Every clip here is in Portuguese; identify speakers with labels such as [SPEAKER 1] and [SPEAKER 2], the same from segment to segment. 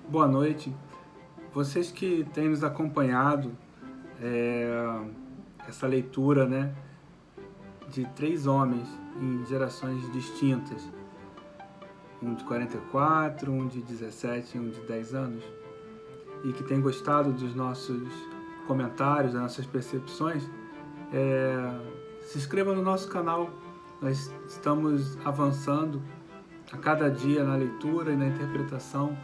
[SPEAKER 1] Boa noite. Vocês que têm nos acompanhado, essa leitura, né, de 3 homens em gerações distintas, um de 44, um de 17 e um de 10 anos, e que tem gostado dos nossos comentários, das nossas percepções, se inscreva no nosso canal. Nós estamos avançando a cada dia na leitura e na interpretação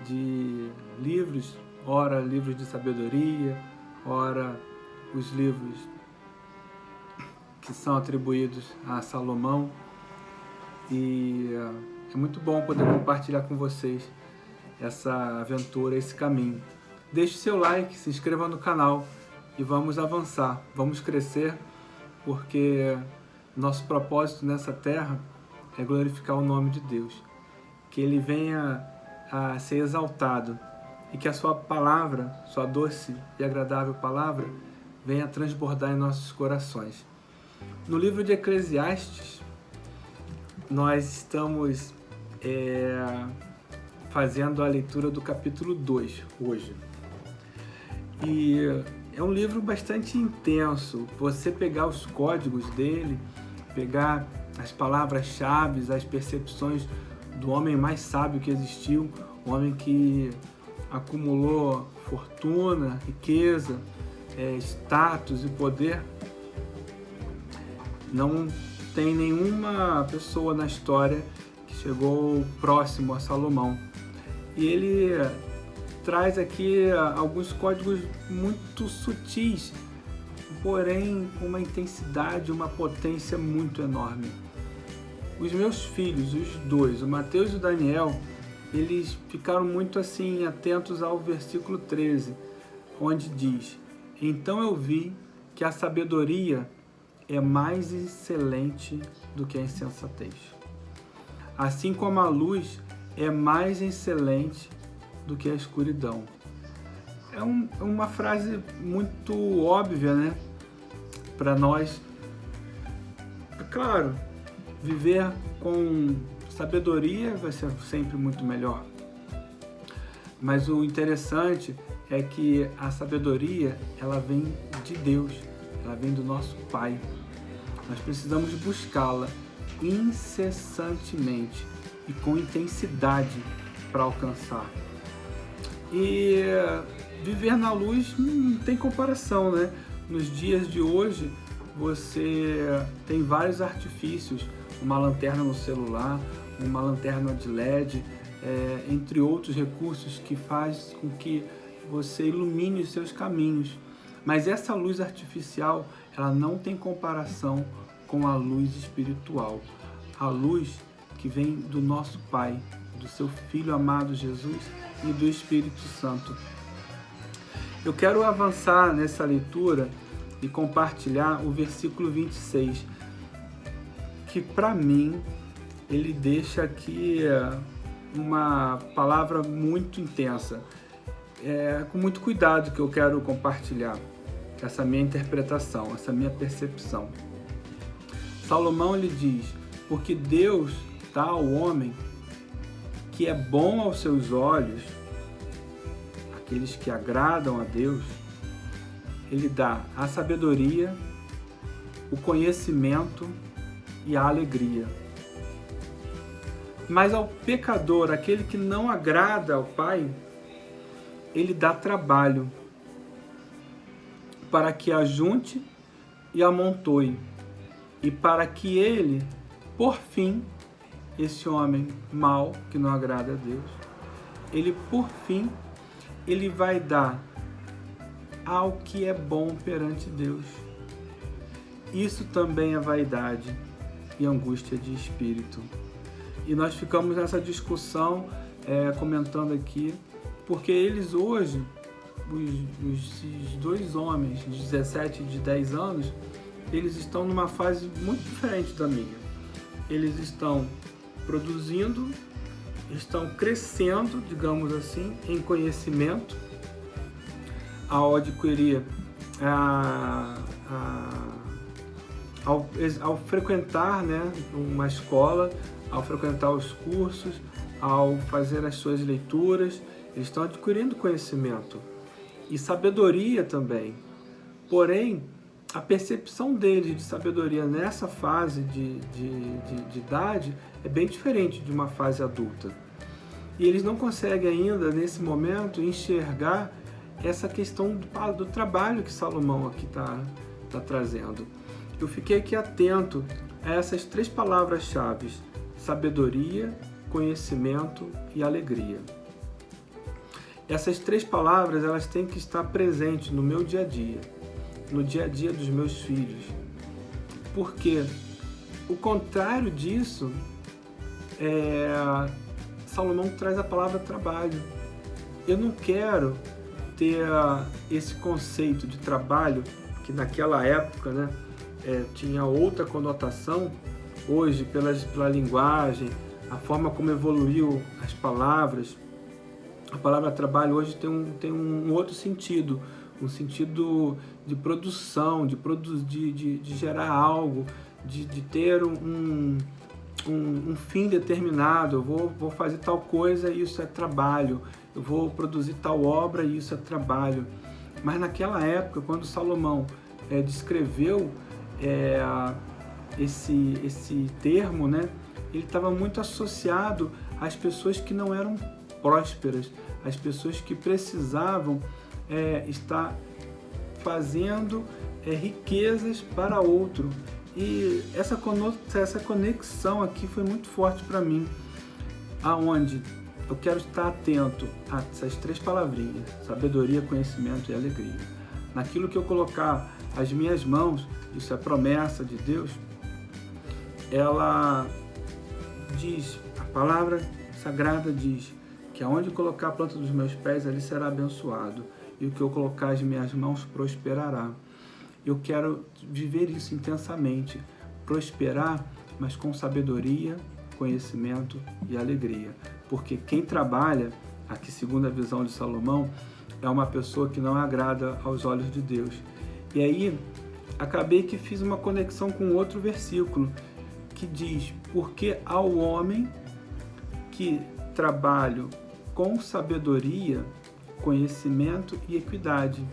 [SPEAKER 1] de livros, ora livros de sabedoria, ora os livros que são atribuídos a Salomão. E é muito bom poder compartilhar com vocês essa aventura, esse caminho. Deixe seu like, se inscreva no canal e vamos avançar, vamos crescer, porque nosso propósito nessa terra é glorificar o nome de Deus, que Ele venha a ser exaltado e que a sua palavra, sua doce e agradável palavra, venha a transbordar em nossos corações. No livro de Eclesiastes, nós estamos fazendo a leitura do capítulo 2 hoje. E é um livro bastante intenso. Você pegar os códigos dele, pegar as palavras-chave, as percepções do homem mais sábio que existiu, o homem que acumulou fortuna, riqueza, status e poder. Não tem nenhuma pessoa na história que chegou próximo a Salomão. E ele traz aqui alguns códigos muito sutis, porém com uma intensidade, uma potência muito enorme. Os meus filhos, os dois, o Mateus e o Daniel, eles ficaram muito assim atentos ao versículo 13, onde diz: "Então eu vi que a sabedoria é mais excelente do que a insensatez, assim como a luz é mais excelente do que a escuridão." É uma frase muito óbvia, né? Para nós. É claro, viver com sabedoria vai ser sempre muito melhor. Mas o interessante é que a sabedoria, ela vem de Deus, ela vem do nosso Pai. Nós precisamos buscá-la incessantemente e com intensidade para alcançar. E viver na luz não tem comparação, né? Nos dias de hoje, você tem vários artifícios, uma lanterna no celular, uma lanterna de LED, entre outros recursos que faz com que você ilumine os seus caminhos. Mas essa luz artificial, ela não tem comparação com a luz espiritual. A luz que vem do nosso Pai, do seu Filho amado Jesus e do Espírito Santo. Eu quero avançar nessa leitura e compartilhar o versículo 26, que para mim ele deixa aqui uma palavra muito intensa. Com muito cuidado que eu quero compartilhar essa minha interpretação, essa minha percepção. Salomão, ele diz: "Porque Deus dá ao homem que é bom aos seus olhos, aqueles que agradam a Deus, Ele dá a sabedoria, o conhecimento e a alegria. Mas ao pecador, aquele que não agrada ao Pai, Ele dá trabalho para que ajunte e amontoe, e para que ele, por fim, esse homem mau que não agrada a Deus, ele por fim, ele vai dar ao que é bom perante Deus. Isso também é vaidade e angústia de espírito." E nós ficamos nessa discussão, comentando aqui, porque eles hoje, os 2 homens de 17 e de 10 anos, eles estão numa fase muito diferente da minha. Eles estão produzindo, estão crescendo, digamos assim, em conhecimento, ao adquirir, ao frequentar, né, uma escola, ao frequentar os cursos, ao fazer as suas leituras, eles estão adquirindo conhecimento e sabedoria também. Porém, a percepção deles de sabedoria nessa fase de idade é bem diferente de uma fase adulta. E eles não conseguem ainda, nesse momento, enxergar essa questão do trabalho que Salomão aqui está trazendo. Eu fiquei aqui atento a essas 3 palavras-chave: sabedoria, conhecimento e alegria. Essas 3 palavras, elas têm que estar presentes no meu dia a dia, no dia a dia dos meus filhos. Porque o contrário disso, Salomão traz a palavra trabalho. Eu não quero ter esse conceito de trabalho, que naquela época, né, tinha outra conotação. Hoje, pela linguagem, a forma como evoluiu as palavras, a palavra trabalho hoje tem um outro sentido, um sentido de produção, de gerar algo, de ter um fim determinado. Eu vou fazer tal coisa e isso é trabalho. Eu vou produzir tal obra e isso é trabalho. Mas naquela época, quando Salomão descreveu esse termo, né, ele estava muito associado às pessoas que não eram prósperas, às pessoas que precisavam estar fazendo riquezas para outro. E essa conexão aqui foi muito forte para mim, aonde eu quero estar atento a essas 3 palavrinhas: sabedoria, conhecimento e alegria. Naquilo que eu colocar as minhas mãos, isso é promessa de Deus, ela diz, a palavra sagrada diz, que aonde colocar a planta dos meus pés, ali será abençoado, e o que eu colocar as minhas mãos prosperará. Eu quero viver isso intensamente, prosperar, mas com sabedoria, conhecimento e alegria. Porque quem trabalha, aqui segundo a visão de Salomão, é uma pessoa que não agrada aos olhos de Deus. E aí, acabei que fiz uma conexão com outro versículo, que diz: porque ao homem que trabalha com sabedoria, conhecimento e equidade.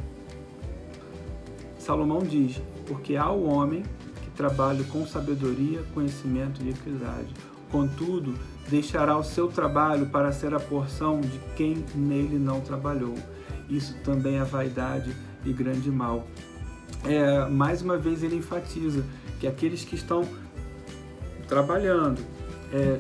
[SPEAKER 1] Salomão diz: porque há o homem que trabalha com sabedoria, conhecimento e equidade. Contudo, deixará o seu trabalho para ser a porção de quem nele não trabalhou. Isso também é vaidade e grande mal. Mais uma vez ele enfatiza que aqueles que estão trabalhando,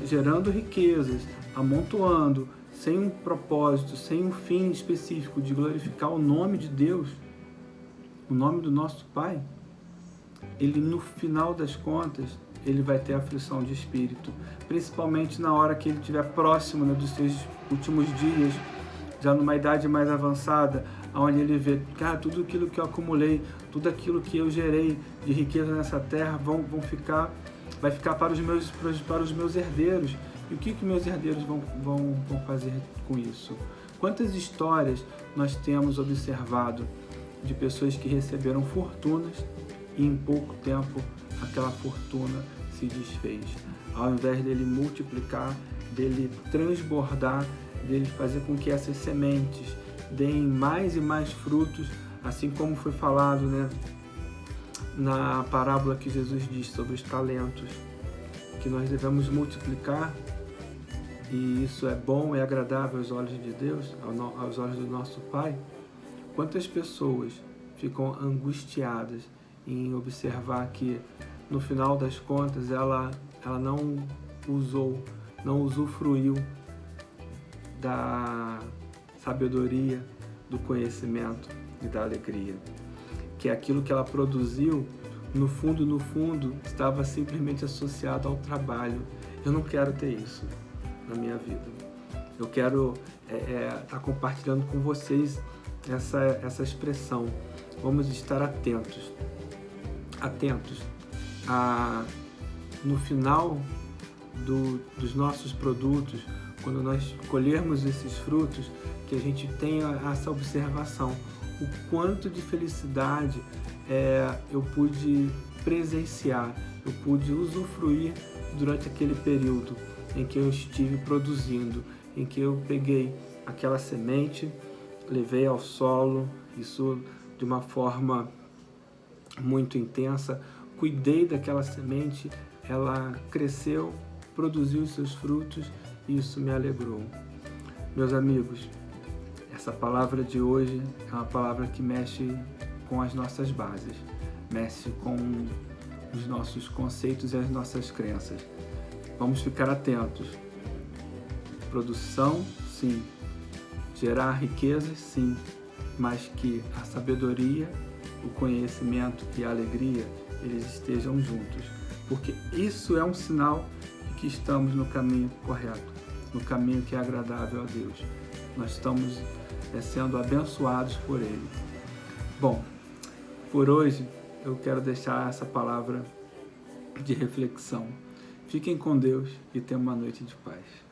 [SPEAKER 1] gerando riquezas, amontoando, sem um propósito, sem um fim específico de glorificar o nome de Deus, o nome do nosso Pai, ele, no final das contas, ele vai ter aflição de espírito, principalmente na hora que ele estiver próximo, né, dos seus últimos dias, já numa idade mais avançada, onde ele vê, cara, tudo aquilo que eu acumulei, tudo aquilo que eu gerei de riqueza nessa terra vai ficar para os meus herdeiros. E o que meus herdeiros vão fazer com isso? Quantas histórias nós temos observado de pessoas que receberam fortunas e em pouco tempo aquela fortuna se desfez. Ao invés dele multiplicar, dele transbordar, dele fazer com que essas sementes deem mais e mais frutos, assim como foi falado, né, na parábola que Jesus diz sobre os talentos, que nós devemos multiplicar, e isso é bom e agradável aos olhos de Deus, aos olhos do nosso Pai. Quantas pessoas ficam angustiadas em observar que, no final das contas, ela não usufruiu da sabedoria, do conhecimento e da alegria. Que aquilo que ela produziu, no fundo, estava simplesmente associado ao trabalho. Eu não quero ter isso na minha vida. Eu quero estar compartilhando com vocês essa expressão. Vamos estar atentos no final dos nossos produtos, quando nós colhermos esses frutos, que a gente tenha essa observação, o quanto de felicidade eu pude presenciar, eu pude usufruir durante aquele período em que eu estive produzindo, em que eu peguei aquela semente, levei ao solo, isso de uma forma muito intensa, cuidei daquela semente, ela cresceu, produziu seus frutos e isso me alegrou. Meus amigos, essa palavra de hoje é uma palavra que mexe com as nossas bases, mexe com os nossos conceitos e as nossas crenças. Vamos ficar atentos. Produção, sim. Gerar riquezas, sim. Mas que a sabedoria, o conhecimento e a alegria, eles estejam juntos. Porque isso é um sinal de que estamos no caminho correto, no caminho que é agradável a Deus. Nós estamos sendo abençoados por Ele. Bom, por hoje eu quero deixar essa palavra de reflexão. Fiquem com Deus e tenham uma noite de paz.